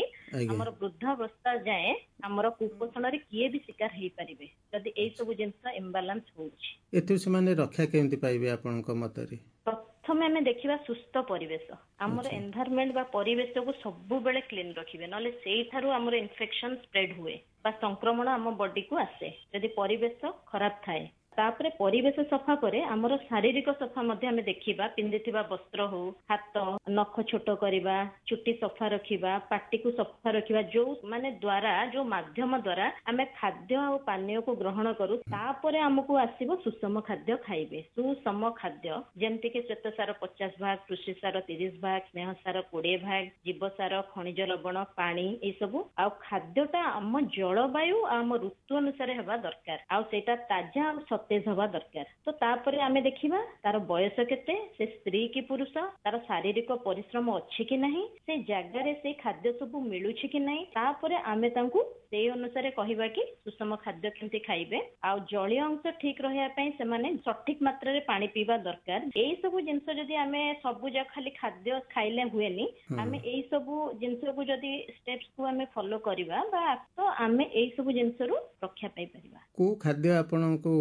ଆମର ବୃଦ୍ଧାବସ୍ଥା ଯାଏଁ ଆମର କୁପୋଷଣରେ କିଏ ବି ଶିକାର ହେଇପାରିବେ ଯଦି ଏଇ ସବୁ ଜିନିଷ ଇମ୍ବାଲାନ୍ସ ହଉଛି। ଏଥିରୁ ସେମାନେ ରକ୍ଷା କେମିତି ପାଇବେ ଆପଣଙ୍କ ମତରେ? ପ୍ରଥମେ ଆମେ ଦେଖିବା ସୁସ୍ଥ ପରିବେଶ, ଆମର ଏନଭାୟରମେଣ୍ଟ ବା ପରିବେଶକୁ ସବୁବେଳେ କ୍ଲିନ ରଖିବେ, ନହେଲେ ସେଇଠାରୁ ଆମର ଇନଫେକ୍ସନ ସ୍ପ୍ରେଡ ହୁଏ ବା ସଂକ୍ରମଣ ଆମ ବଡିକୁ ଆସେ ଯଦି ପରିବେଶ ଖରାପ ଥାଏ। ତାପରେ ପରିବେଶ ସଫା ପରେ ଆମର ଶାରୀରିକ ସଫା ମଧ୍ୟ ଆମେ ଦେଖିବା, ପିନ୍ଧିଥିବା ବସ୍ତ୍ର ହଉ, ହାତ ନଖ ଛୋଟ କରିବା, ଚୁଟି ସଫା ରଖିବା, ପାଟିକୁ ସଫା ରଖିବା, ଯୋଉ ମାନେ ଦ୍ଵାରା ଯୋଉ ମାଧ୍ୟମ ଦ୍ଵାରା ଆମେ ଖାଦ୍ୟ ଆଉ ପାନୀୟକୁ ଗ୍ରହଣ କରୁ, ତାପରେ ଆମକୁ ଆସିବ ସୁଷମ ଖାଦ୍ୟ ଖାଇବେ। ସୁଷମ ଖାଦ୍ୟ ଯେମିତିକି ଶ୍ୱେତସାର 50 ଭାଗ, ପୁଷ୍ଟିସାର 30 ଭାଗ, ସ୍ନେହସାର 20 ଭାଗ, ଜୀବସାର, ଖଣିଜ ଲବଣ, ପାଣି, ଏଇ ସବୁ। ଆଉ ଖାଦ୍ୟଟା ଆମ ଜଳବାୟୁ ଆଉ ଆମ ଋତୁ ଅନୁସାରେ ହେବା ଦରକାର, ଆଉ ସେଇଟା ତାଜା ଆଉ ସତେଜ ହବା ଦରକାର। ତ ତାପରେ ଆମେ ଦେଖିବା ତାର ବୟସ କେତେ, ସେ ସ୍ତ୍ରୀ କି ପୁରୁଷ, ତାର ଶାରୀରିକ ପରିଶ୍ରମ ଅଛି କି ନାହିଁ, ସେ ଜାଗାରେ ସେଇ ଖାଦ୍ୟ ସବୁ ମିଳୁଛି କି ନାହିଁ। ତାପରେ ଆମେ ତାଙ୍କୁ ସେଇ ଅନୁସାରେ କହିବା କି ସୁଷମ ଖାଦ୍ୟ କେମିତି ଖାଇବେ, ଆଉ ଜଳୀୟ ଅଂଶ ଠିକ ରହିବା ପାଇଁ ସେମାନେ ସଠିକ ମାତ୍ରାରେ ପାଣି ପିଇବା ଦରକାର। ଏଇ ସବୁ ଜିନିଷ ଯଦି ଆମେ ସବୁଜ ଖାଲି ଖାଦ୍ୟ ଖାଇଲେ ହୁଏନି, ଆମେ ଏଇ ସବୁ ଜିନିଷକୁ ଯଦି ଷ୍ଟେପ୍ସକୁ ଆମେ ଫଲୋ କରିବା ବା ତ ଆମେ ଏଇ ସବୁ ଜିନିଷରୁ ରକ୍ଷା ପାଇପାରିବା। କୋଉ ଖାଦ୍ୟ ଆପଣଙ୍କୁ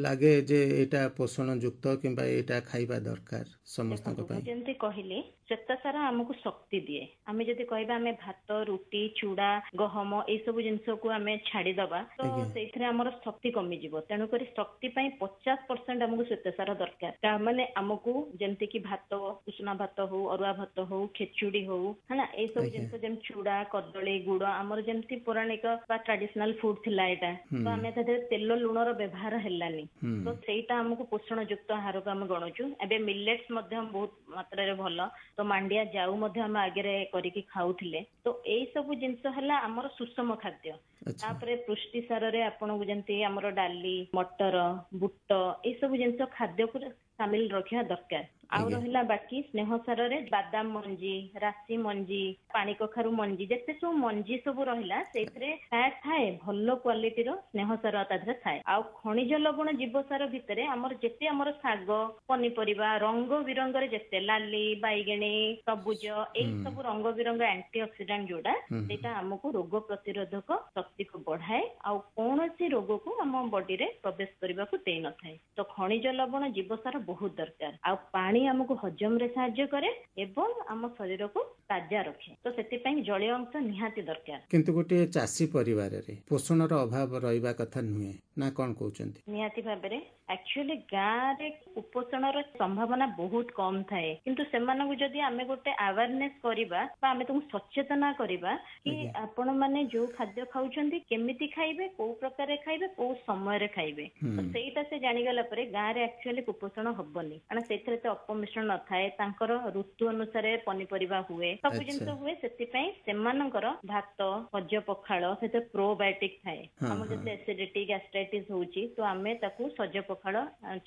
ଲାଗେ ଯେ ଏଇଟା ପୋଷଣ ଯୁକ୍ତ କିମ୍ବା ଏଇଟା ଖାଇବା ଦରକାର ସମସ୍ତଙ୍କ ପାଇଁ? ଯେମିତି କହିଲି, ଶ୍ୱେତସାର ଆମକୁ ଶକ୍ତି ଦିଏ। ଆମେ ଯଦି କହିବା ଆମେ ଭାତ, ରୁଟି, ଚୁଡା, ଗହମ ଏଇ ସବୁ ଜିନିଷକୁ ଆମେ ଛାଡିଦବା, ତ ସେଇଥିରେ ଆମର ଶକ୍ତି କମିଯିବ। ତେଣୁକରି ଶକ୍ତି ପାଇଁ 50% ଆମକୁ ଶ୍ୱେତସାର ଦରକାର। ତା ମାନେ ଆମକୁ ଯେମିତିକି ଭାତ, ଉଷୁନା ଭାତ ହଉ, ଅରୁଆ ଭାତ ହଉ, ଖେଚୁଡି ହଉ, ହେଲା, ଏଇ ସବୁ ଜିନିଷ ଯେମିତି ଚୁଡା, କଦଳୀ, ଗୁଡ, ଆମର ଯେମିତି ପୌରାଣିକ ବା ଟ୍ରାଡିସନାଲ ଫୁଡ ଥିଲା ଏଇଟା, ତ ଆମେ ତା ଦେହରେ ତେଲ ଲୁଣର ବ୍ୟବହାର ହେଲାନି, ତ ସେଇଟା ଆମକୁ ପୋଷଣ ଯୁକ୍ତ ଆହାରକୁ ଆମେ ଗଣୁଛୁ। ଏବେ ମିଲେଟ୍ସ ମଧ୍ୟ ବହୁତ ମାତ୍ରାରେ ଭଲ, ତ ମାଣ୍ଡିଆ ଯାଉ ମଧ୍ୟ ଆମେ ଆଗରେ କରିକି ଖାଉଥିଲେ। ତ ଏଇ ସବୁ ଜିନିଷ ହେଲା ଆମର ସୁଷମ ଖାଦ୍ୟ। ତାପରେ ପୁଷ୍ଟିସାରରେ ଆପଣଙ୍କୁ ଯେମିତି ଆମର ଡାଲି, ମଟର, ବୁଟ, ଏଇ ସବୁ ଜିନିଷ ଖାଦ୍ୟକୁ ସାମିଲ ରଖିବା ଦରକାର। ଆଉ ରହିଲା ବାକି ସ୍ନେହ ସାରରେ ବାଦାମ ମଞ୍ଜି, ରାଶି ମଞ୍ଜି, ପାଣି କଖାରୁ ମଞ୍ଜି, ଯେତେ ସବୁ ମଞ୍ଜି ସବୁ ରହିଲା ସେଇଥିରେ ଫ୍ୟାଟ ଥାଏ, ଭଲ କ୍ୱାଲିଟିର ସ୍ନେହ ସାର ତା ଦେହରେ ଥାଏ। ଆଉ ଖଣିଜ ଲବଣ ଜୀବସାର ଭିତରେ ଆମର ଯେତେ ଆମର ଶାଗ ପନିପରିବା ରଙ୍ଗ ବିରଙ୍ଗରେ ଯେତେ ଲାଲି ବାଇଗଣୀ ସବୁଜ ଏଇ ସବୁ ରଙ୍ଗ ବିରଙ୍ଗ ଆଣ୍ଟି ଅକ୍ସିଡାଣ୍ଟ ଯୋଉଟା ସେଇଟା ଆମକୁ ରୋଗ ପ୍ରତିରୋଧକ ଶକ୍ତିକୁ ବଢାଏ ଆଉ କୌଣସି ରୋଗକୁ ଆମ ବଡିରେ ପ୍ରବେଶ କରିବାକୁ ଦେଇନଥାଏ। ତ ଖଣିଜ ଲବଣ ଜୀବସାର ବହୁତ ଦରକାର। ଆଉ ପାଣି ଆମକୁ ହଜମରେ ସାହାଯ୍ୟ କରେ ଏବଂ ଆମ ଶରୀରକୁ ତାଜା ରଖେ। ତ ସେଥିପାଇଁ ଜଳୀୟ ଅଂଶ ନିହାତି ଦରକାର। କିନ୍ତୁ ଗୋଟିଏ ଚାଷୀ ପରିବାରରେ ପୋଷଣର ଅଭାବ ରହିବା କଥା ନୁହେଁ ନା କଣ କହୁଛନ୍ତି? ନିହାତି ଭାବରେ ଆକ୍ଚୁଆଲି ଗାଁରେ କୁପୋଷଣର ସମ୍ଭାବନା ବହୁତ କମ ଥାଏ, କିନ୍ତୁ ସେମାନଙ୍କୁ ଯଦି ଆମେ ଗୋଟେ ଆୱାରନେସ କରିବା ବା ଆମେ ତାଙ୍କୁ ସଚେତନ କରିବା କି ଆପଣ ମାନେ ଯୋଉ ଖାଦ୍ୟ ଖାଉଛନ୍ତି କେମିତି ଖାଇବେ, କୋଉ ପ୍ରକାରରେ ଖାଇବେ, କୋଉ ସମୟରେ ଖାଇବେ, ତ ସେଇଟା ସେ ଜାଣିଗଲା ପରେ ଗାଁରେ ଆକ୍ଚୁଆଲି କୁପୋଷଣ ହବନି। କାରଣ ସେଥିରେ ତ ଅପମିଶ୍ରଣ ନଥାଏ, ତାଙ୍କର ଋତୁ ଅନୁସାରେ ପନିପରିବା ହୁଏ, ସବୁ ଜିନିଷ ହୁଏ। ସେଥିପାଇଁ ସେମାନଙ୍କର ଭାତ ଭଜ ପଖାଳ ସେଥିରେ ପ୍ରୋବାୟୋଟିକ ଥାଏ। ଆମର ଯେତେବେଳେ ଏସିଡିଟି ଗ୍ୟାଷ୍ଟ୍ରାଇଟିସ୍ ହଉଛି ତ ଆମେ ତାକୁ ସଜ ପଖାଳ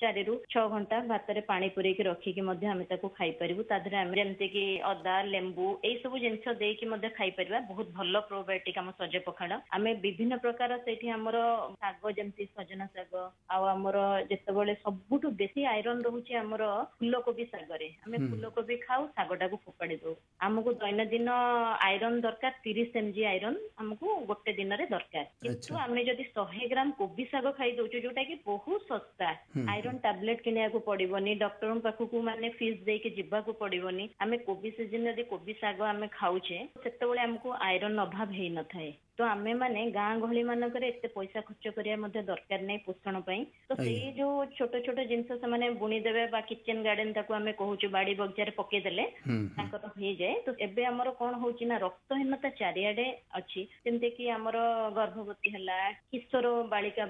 4 ରୁ 6 ଘଣ୍ଟା ଭାତରେ ପାଣି ପୁରେଇକି ରଖିକି ମଧ୍ୟ ଆମେ ତାକୁ ଖାଇପାରିବୁ। ତା ଦେହରେ ଆମେ ଯେମିତି କି ଅଦା ଲେମ୍ବୁ ଏଇ ସବୁ ଜିନିଷ ଦେଇକି ମଧ୍ୟ ଖାଇପାରିବା। ବହୁତ ଭଲ ପ୍ରୋବାୟୋଟିକ ଆମ ସଜ ପଖାଳ। ଆମେ ବିଭିନ୍ନ ପ୍ରକାର ସେଇଠି ଆମର ଶାଗ ଯେମିତି ସଜନା ଶାଗ ଆଉ ଆମର ଯେତେବେଳେ ସବୁଠୁ ବେଶୀ ଆଇରନ ରହୁଛି ଆମର ଫୁଲକୋବି ଶାଗରେ। ଆମେ ଫୁଲକୋବି ଖାଉ, ଶାଗଟାକୁ ଫୋପାଡ଼ି ଦଉ। ଆମକୁ ଦୈନନ୍ଦିନ ଆଇରନ ଦରକାର 30 mg ଆଇରନ ଆମକୁ ଗୋଟେ ଦିନରେ ଦରକାର। କିନ୍ତୁ ଆମେ ଯଦି 100 ଗ୍ରାମ କୋବି ଶାଗ ଖାଇ ଦଉଛୁ ଯୋଉଟା କି ବହୁତ ଶସ୍ତା, ଆଇରନ ଟାବଲେଟ କିଣିବାକୁ ପଡିବନି, ଡକ୍ଟରଙ୍କ ପାଖକୁ ମାନେ ଫିସ୍ ଦେଇକି ଯିବାକୁ ପଡିବନି। ଆମେ କୋବି ସିଜନ ଯଦି କୋବି ଶାଗ ଆମେ ଖାଉଛେ ସେତେବେଳେ ଆମକୁ ଆଇରନ ଅଭାବ ହେଇନଥାଏ। ତ ଆମେ ମାନେ ଗାଁ ଗହଳି ମାନଙ୍କରେ ଏତେ ପଇସା ଖର୍ଚ୍ଚ କରିବା ମଧ୍ୟ ଦରକାର ନାହିଁ ପୋଷଣ ପାଇଁ। ତ ସେଇ ଯୋଉ ଛୋଟ ଛୋଟ ଜିନିଷ ସେମାନେ ବୁଣିଦେବେ ବା କିଚେନ ଗାର୍ଡେନ ତାକୁ ଆମେ କହୁଛୁ, ବାଡି ବଗିଚାରେ ପକେଇଦେଲେ ତାଙ୍କର ହେଇଯାଏ। ତ ଏବେ ଆମର କଣ ହଉଛି ନା ରକ୍ତହୀନତା ଚାରିଆଡେ ଅଛି। ଯେମିତି କି ଆମର ଗର୍ଭବତୀ ହେଲା, କିଶୋର ବାଳିକା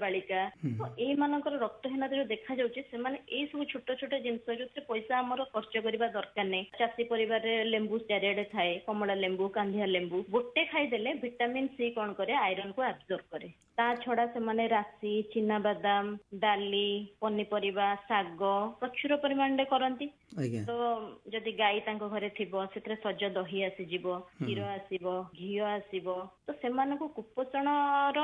ତ ଏଇ ମାନଙ୍କର ରକ୍ତହୀନତା ଯୋଉ ଦେଖାଯାଉଛି, ସେମାନେ ଏଇ ସବୁ ଛୋଟ ଛୋଟ ଜିନିଷ ଯୋଉଥିରେ ପଇସା ଆମର ଖର୍ଚ୍ଚ କରିବା ଦରକାର ନାହିଁ। ଚାଷୀ ପରିବାରରେ ଲେମ୍ବୁ ଚାରିଆଡେ ଥାଏ, କମଳା ଲେମ୍ବୁ, କାନ୍ଧିଆ ଲେମ୍ବୁ, ଗୋଟେ ଖାଇଦେଲେ ଭିଟାମିନ ସି କଣ କରେ, ଆଇରନ କୁ ଆବଜର୍ବ କରେ। ତା ଛଡା ସେମାନେ ରାଶି, ଚିନାବାଦାମ, ଡାଲି, ପନିପରିବା, ଶାଗ ପ୍ରଚୁର ପରିମାଣରେ କରନ୍ତି। ତ ଯଦି ଗାଈ ତାଙ୍କ ଘରେ ଥିବ ସେଥିରେ ସଜ ଦହି ଆସିଯିବ, କ୍ଷୀର ଆସିବ, ଘିଅ ଆସିବ। ତ ସେମାନଙ୍କୁ କୁପୋଷଣର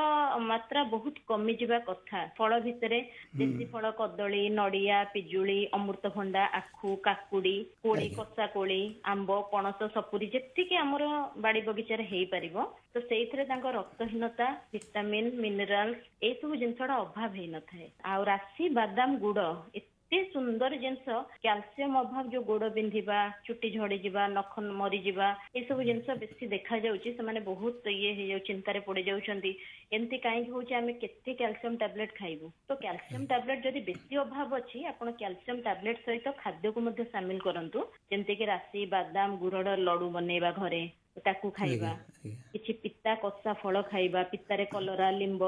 ମାତ୍ରା ବହୁତ କମିଯିବା କଥା। ଫଳ ଭିତରେ ଦେଶୀ ଫଳ କଦଳୀ, ନଡିଆ, ପିଜୁଳି, ଅମୃତଭଣ୍ଡା, ଆଖୁ, କାକୁଡି, କୋଳି, କଷା କୋଳି, ଆମ୍ବ, ପଣସ, ସପୁରୀ ଯେତିକି ଆମର ବାଡି ବଗିଚାରେ ହେଇପାରିବ, ତ ସେଇଥିରେ ତାଙ୍କ ରକ୍ତହୀନତା, ଭିଟାମିନ, ମିନେରାଲ୍ସ ଏଇ ସବୁ ଜିନିଷଟା ଅଭାବ ହେଇନଥାଏ। ଆଉ ରାଶି, ବାଦାମ, ଗୁଡ ଏତେ ସୁନ୍ଦର ଜିନିଷ, କ୍ୟାଲସିୟମ ଅଭାବ ଯୋଉ ଗୋଡ ବିନ୍ଧିବା, ଚୁଟି ଝଡିଯିବା, ନଖ ମରିଯିବା ଏସବୁ ଜିନିଷ ବେଶୀ ଦେଖାଯାଉଛି। ସେମାନେ ବହୁତ ହେଇଯାଉ ଚିନ୍ତାରେ ପଡି ଯାଉଛନ୍ତି, ଏମିତି କାହିଁକି ହଉଛି, ଆମେ କେତେ କ୍ୟାଲସିୟମ ଟାବଲେଟ ଖାଇବୁ। ତ କ୍ୟାଲସିୟମ ଟାବଲେଟ ଯଦି ବେଶୀ ଅଭାବ ଅଛି, ଆପଣ କ୍ୟାଲସିୟମ ଟାବଲେଟ ସହିତ ଖାଦ୍ୟକୁ ମଧ୍ୟ ସାମିଲ କରନ୍ତୁ। ଯେମିତି କି ରାଶି, ବାଦାମ, ଗୁଡର ଲଡୁ ବନେଇବା ଘରେ, ତାକୁ ଖାଇବା। କିଛି ପିତା କଷା ଫଳ ଖାଇବା, ପିତାରେ କଲରା, ଲିମ୍ବ,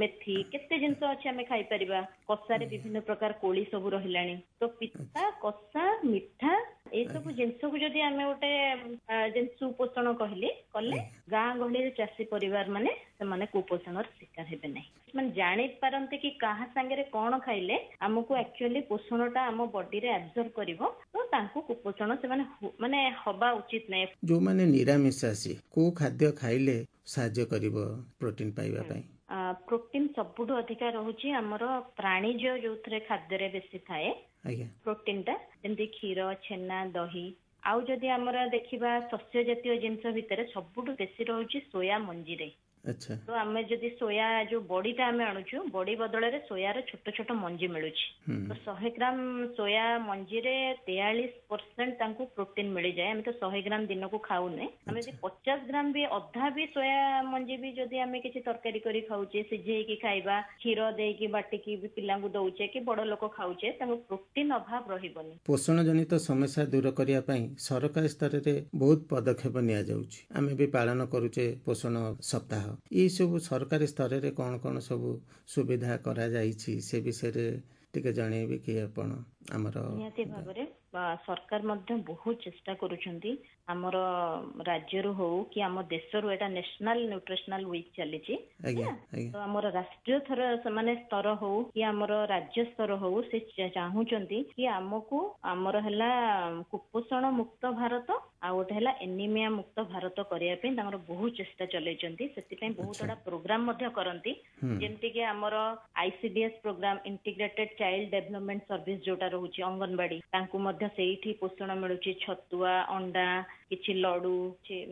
ମେଥି କେତେ ଜିନିଷ ଅଛି ଆମେ ଖାଇପାରିବା। କଷାରେ ବିଭିନ୍ନ ପ୍ରକାର କୋଳି ସବୁ ରହିଲାଣି। ତ ପିତା, କଷା, ମିଠା ଏସବୁ ଜିନିଷକୁ ଯଦି ଆମେ ଗୋଟେ ଯେମିତି ସୁପୋଷଣ କଲେ ଗାଁ ଗହଳିରେ ଚାଷୀ ପରିବାର ମାନେ ସେମାନେ କୁପୋଷଣର ଶିକାର ହେବେ ନାହିଁ। ସେମାନେ ଜାଣିପାରନ୍ତି କି କାହା ସାଙ୍ଗରେ କଣ ଖାଇଲେ ଆମକୁ ଆକ୍ଚୁଆଲି ପୋଷଣଟା ଆମ ବଡିରେ ଆବଜର୍ବ କରିବ, ତ ତାଙ୍କୁ କୁପୋଷଣ ସେମାନେ ମାନେ ହବା ଉଚିତ ନାହିଁ। ଯୋଉମାନେ ନିରାମିଷାଶୀ କୋଉ ଖାଦ୍ୟ ଖାଇଲେ ସାହାଯ୍ୟ କରିବ ପ୍ରୋଟିନ ପାଇବା ପାଇଁ? ପ୍ରୋଟିନ ସବୁଠୁ ଅଧିକା ରହୁଛି ଆମର ପ୍ରାଣୀଜ ଯୋଉଥିରେ ଖାଦ୍ୟରେ ବେଶୀ ଥାଏ ପ୍ରୋଟିନ ଟା, ଯେମିତି କ୍ଷୀର, ଛେନା, ଦହି। ଆଉ ଯଦି ଆମର ଦେଖିବା ଶସ୍ୟ ଜାତୀୟ ଜିନିଷ ଭିତରେ ସବୁଠୁ ବେଶୀ ରହୁଛି ସୋୟା ମଞ୍ଜିରେ। ତ ଆମେ ଯଦି ସୋୟା ଯୋଉ ବଡିଟା ଆମେ ଆଣୁଛୁ, ବଡି ବଦଳରେ ସୋୟାର ଛୋଟ ଛୋଟ ମଞ୍ଜି ମିଳୁଛି। ତ 100 ଗ୍ରାମ ସୋୟା ମଞ୍ଜିରେ 43% ତାଙ୍କୁ ପ୍ରୋଟିନ ମିଳିଯାଏ। ଆମେ ତ 100 ଗ୍ରାମ ଦିନକୁ ଖାଉନେ, ଆମେ ଯଦି 50 ଗ୍ରାମ ବି ଅଧା ବି ସୋୟା ମଞ୍ଜି ବି ଯଦି ଆମେ କିଛି ତରକାରୀ କରି ଖାଉଛେ, ସିଝେଇକି ଖାଇବା, କ୍ଷୀର ଦେଇକି ବାଟିକି ବି ପିଲାଙ୍କୁ ଦଉଛେ କି ବଡ ଲୋକ ଖାଉଛେ, ତାଙ୍କୁ ପ୍ରୋଟିନ ଅଭାବ ରହିବନି। ପୋଷଣ ଜନିତ ସମସ୍ୟା ଦୂର କରିବା ପାଇଁ ସରକାରୀ ସ୍ତରରେ ବହୁତ ପଦକ୍ଷେପ ନିଆଯାଉଛି। ଆମେ ବି ପାଳନ କରୁଛେ ପୋଷଣ ସପ୍ତାହ। ଏଇ ସବୁ ସରକାରୀ ସ୍ତରରେ କଣ କଣ ସବୁ ସୁବିଧା କରାଯାଇଛି ସେ ବିଷୟରେ ଟିକେ ଜଣେଇବେ କି ଆପଣ? ଆମର ନିହାତି ଭାବରେ सरकार मध्य बहुत चेष्टा करुछंती हमर राज्यरू हो कि आम देशरू एटा नेशनल न्यूट्रिशनल वीक चली तो हमर राष्ट्रीय स्तर हो कि हमर राज्य स्तर हो से चाहूचंती कि हमको हमर हला कुपोषण मुक्त भारत आ गोटे हला एनीमिया मुक्त भारत करिया पे तांगर बहुत चेष्टा चलैचंती सेति बहुत बड़ा प्रोग्राम मध्य करंती जेमति कि हमर ICDS program integrated child development service जोटा रहउची अंगनबाड़ी तांकु मध्य सेठी पोषण मिलुची छतुआ अंडा किछि लडू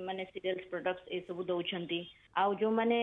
माने सीरियल्स प्रोडक्ट्स ए सब दउछंती आ जो माने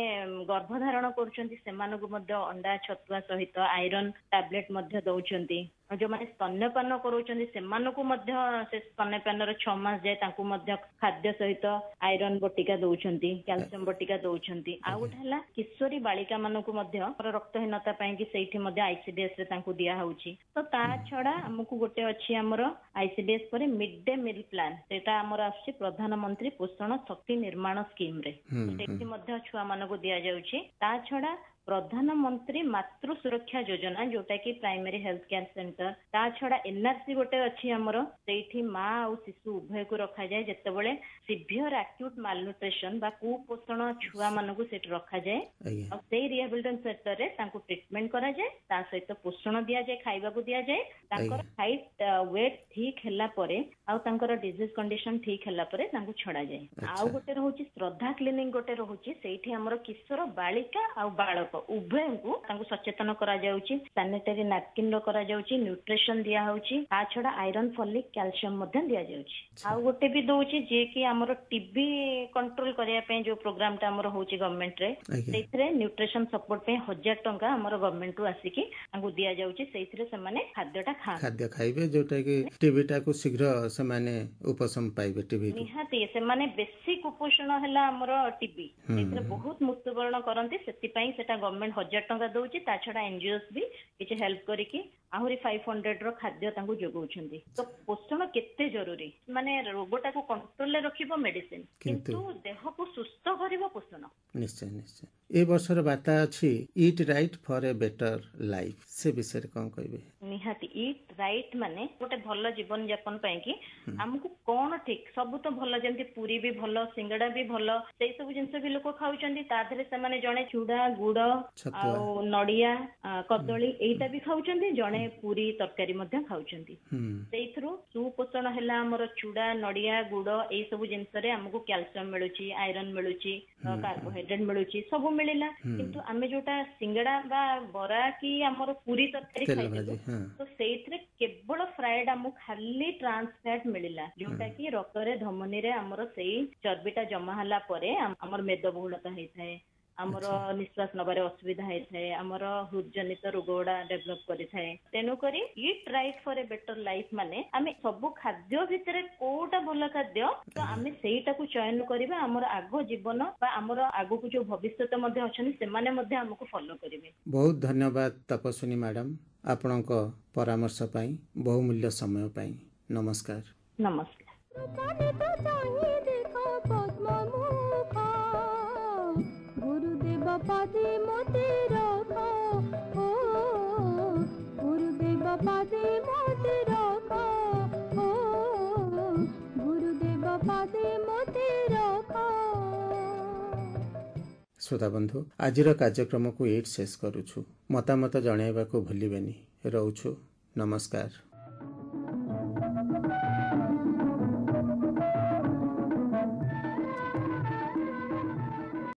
गर्भधारण करूछंती सेमानकु मध्य अंडा छतुआ सहित आयरन टैबलेट मध्य दउछंती जो माने स्तन्यपान करूछंती सेमानकु मध्य से स्तन्यपान रो 6 मास जाय तांकु मध्य खाद्य सहित आयरन बटिका दउछंती कैल्शियम बटिका दउछंती आ गोटे हला किशोरी बालिका मानकु मध्य रक्तहीनता पई कि सेठी मध्य आईसीडीएस रे तांकु दिया होउची तो ता छडा हमकु गोटे अछि हमर आईसीडीएस पर मिड डे मील प्लान सेटा हमर आछि प्रधानमंत्री पोषण शक्ति निर्माण स्कीम रे सेठी मध्य छुआ मानकु दिया जाउची ता छडा प्रधानमंत्री मातृ सुरक्षा योजना जोटा कि प्राइमरी हेल्थ केयर सेंटर ता छडा एनआरसी गोटे अछि हमर सेठी मां आ शिशु उभय को रखा जाय जेतेबेले सिवियर एक्यूट मालन्यूट्रिशन बा कुपोषण छुआ मानकु सेट रखा जाय और सेही रिहेबिलिटेशन सेंटर रे तांकु ट्रीटमेंट करा जाय ता सहित पोषण दिया जाय खाइबा को दिया जाय तांकर हाइट वेट ठीक हैला परे आ तांकर डिजीज कंडीशन ठीक हैला परे तांकु छडा जाय आ गोटे रहउची श्रद्धा क्लिनिक गोटे रहउची सेठी हमर किशोर बालिका आ बालक उभय को तांकु सचेतन करा जाउची सैनिटरी नैपकिन रो करा जाउची न्यूट्रिशन दिया होउची आ छडा आयरन फॉलिक कैल्शियम मध्य दिया जाउची आ गोटे भी दउची जे कि हमर टीबी कंट्रोल करिया पे जो प्रोग्राम ता हमर होउची गवर्नमेंट रे सेथरे न्यूट्रिशन सपोर्ट पे 1000 टंका हमर गवर्नमेंट रु आसी कि तांकु दिया जाउची सेथरे से माने खाद्य खाइबे जोटा कि टीबी टा को शीघ्र से माने उपशम पाइबे टीबी निहाती से माने बेसी कुपोषण हला हमर टीबी सेथरे बहुत मृत्युवरण करंती सेति पई सेटा गवर्नमेंट 1000 टंका दउची ता छडा एनजीओस भी किछ हेल्प करी कि आहुरी 500 रो खाद्य तांकु जोगौछंती तो पोषण केते जरूरी माने रोगटा को कंट्रोल ले रखिबो मेडिसिन किंतु देह को सुस्त करिवो पोषण निश्चय निश्चय ए वर्षर बाता अछि eat right for a better life से विषय कोन कहबे निहाती ईट राइट माने गोटे भलो जीवन यापन पई कि हमकु कोन ठीक सब तो भलो जेंति पूरी भी भलो सिंगडा भी भलो सेई सब जिंस भी लोक खाउचंती ता धरे से माने जणे चूड़ा गुड़ आ नडिया कदली एटा भी खाउचंती जणे पूरी तरकारी मध्य खाउचंती सेइथरो सुपोषण हैला हमर चूड़ा नडिया गुड़ ए सब जिंस रे हमकु कैल्शियम मिलुची आयरन मिलुची कार्बोहाइड्रेट मिलुची सब मिलिला किंतु आमे जोटा सिंगडा बा बरा की हमर पूरी तरकारी खाइबो तो सेइथरे केवल फ्राइड हमकु खाली ट्रांस फैट मिलिला जोटा की रक्त रे धमनी रे हमर सेई चर्बीटा जमा हला परे हमर मेदबहुलता हेथाय हमर निश्वास नबारे असुविधा हेथाय हमर हृदजनित रोगोडा डेवलप करिथाय तेनु करी eat right for a better life माने आमे सब खाद्य भितरे कोटा भलो खाद्य तो आमे सेईटा को चयन करिबा हमर आगो जीवन बा हमर आगो को जो भविष्यत मध्ये अछन से माने मध्ये हमको फॉलो करिवे। बहुत धन्यवाद तपस्विनी मैडम आपनक परामर्श पई बहुमूल्य समय पई नमस्कार। नमस्कार। पादे मोते रखो हो गुरुदेव पादे मोते रखो हो गुरुदेव पादे मोते रखो। श्रोता बंधु आजिर कार्यक्रम को एट शेष करूछु मतामत जणाइबा को भूलिबेनी रहउछु नमस्कार।